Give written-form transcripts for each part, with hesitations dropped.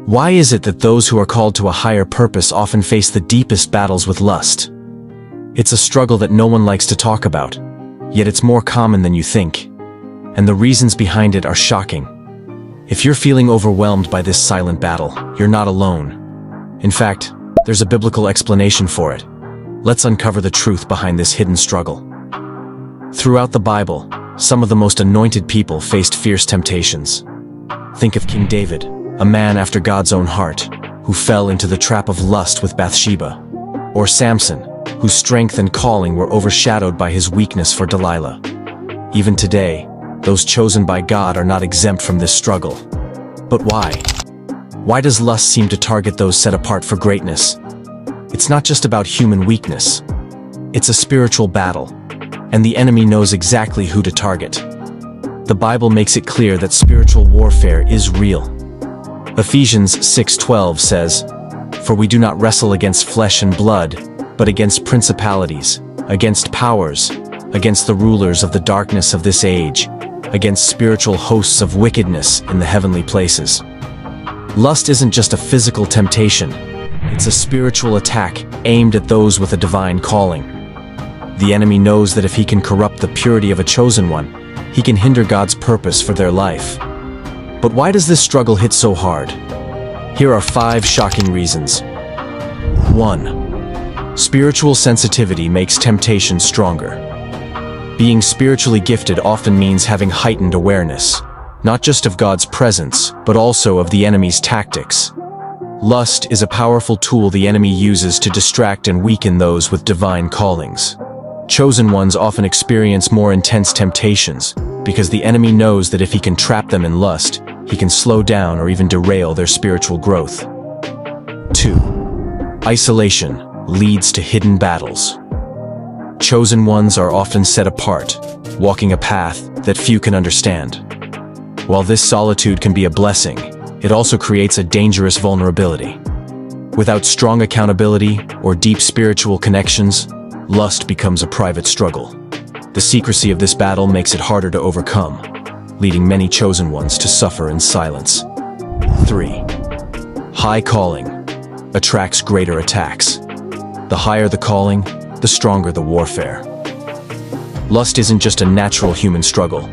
Why is it that those who are called to a higher purpose often face the deepest battles with lust? It's a struggle that no one likes to talk about, yet it's more common than you think. And the reasons behind it are shocking. If you're feeling overwhelmed by this silent battle, you're not alone. In fact, there's a biblical explanation for it. Let's uncover the truth behind this hidden struggle. Throughout the Bible, some of the most anointed people faced fierce temptations. Think of King David, a man after God's own heart, who fell into the trap of lust with Bathsheba. Or Samson, whose strength and calling were overshadowed by his weakness for Delilah. Even today, those chosen by God are not exempt from this struggle. But why? Why does lust seem to target those set apart for greatness? It's not just about human weakness. It's a spiritual battle, and the enemy knows exactly who to target. The Bible makes it clear that spiritual warfare is real. Ephesians 6:12 says, "For we do not wrestle against flesh and blood, but against principalities, against powers, against the rulers of the darkness of this age, against spiritual hosts of wickedness in the heavenly places." Lust isn't just a physical temptation. It's a spiritual attack aimed at those with a divine calling. The enemy knows that if he can corrupt the purity of a chosen one, he can hinder God's purpose for their life. But why does this struggle hit so hard? Here are 5 shocking reasons. 1. Spiritual sensitivity makes temptation stronger. Being spiritually gifted often means having heightened awareness, not just of God's presence, but also of the enemy's tactics. Lust is a powerful tool the enemy uses to distract and weaken those with divine callings. Chosen ones often experience more intense temptations, because the enemy knows that if he can trap them in lust, he can slow down or even derail their spiritual growth. 2. Isolation leads to hidden battles. Chosen ones are often set apart, walking a path that few can understand. While this solitude can be a blessing, it also creates a dangerous vulnerability. Without strong accountability or deep spiritual connections, lust becomes a private struggle. The secrecy of this battle makes it harder to overcome, leading many chosen ones to suffer in silence. 3. High calling attracts greater attacks. The higher the calling, the stronger the warfare. Lust isn't just a natural human struggle.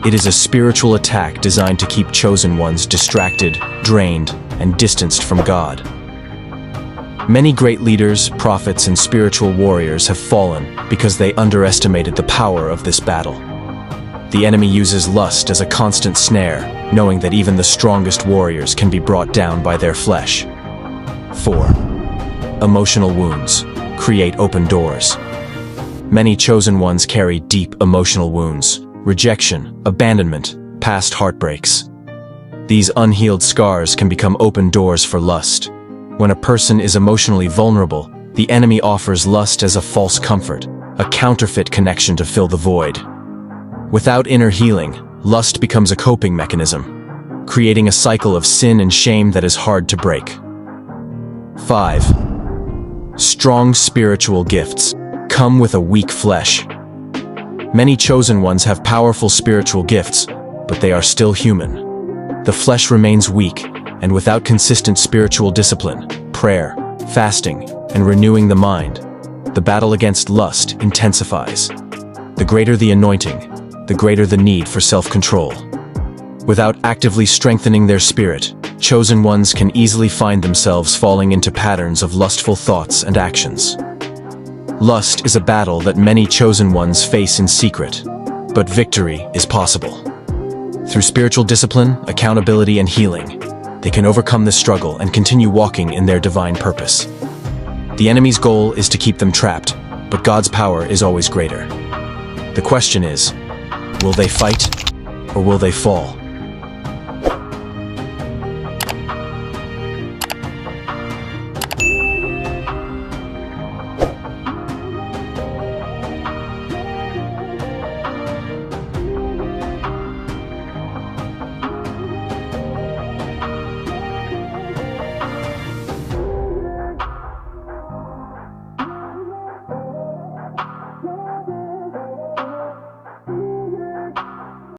It is a spiritual attack designed to keep chosen ones distracted, drained, and distanced from God. Many great leaders, prophets, and spiritual warriors have fallen because they underestimated the power of this battle. The enemy uses lust as a constant snare, knowing that even the strongest warriors can be brought down by their flesh. 4. Emotional wounds create open doors. Many chosen ones carry deep emotional wounds: rejection, abandonment, past heartbreaks. These unhealed scars can become open doors for lust. When a person is emotionally vulnerable, the enemy offers lust as a false comfort, a counterfeit connection to fill the void. Without inner healing, lust becomes a coping mechanism, creating a cycle of sin and shame that is hard to break. 5. Strong spiritual gifts come with a weak flesh. Many chosen ones have powerful spiritual gifts, but they are still human. The flesh remains weak, and without consistent spiritual discipline, prayer, fasting, and renewing the mind, the battle against lust intensifies. The greater the anointing, the greater the need for self-control. Without actively strengthening their spirit, chosen ones can easily find themselves falling into patterns of lustful thoughts and actions. Lust is a battle that many chosen ones face in secret, but victory is possible. Through spiritual discipline, accountability, and healing, they can overcome this struggle and continue walking in their divine purpose. The enemy's goal is to keep them trapped, but God's power is always greater. The question is, will they fight or will they fall?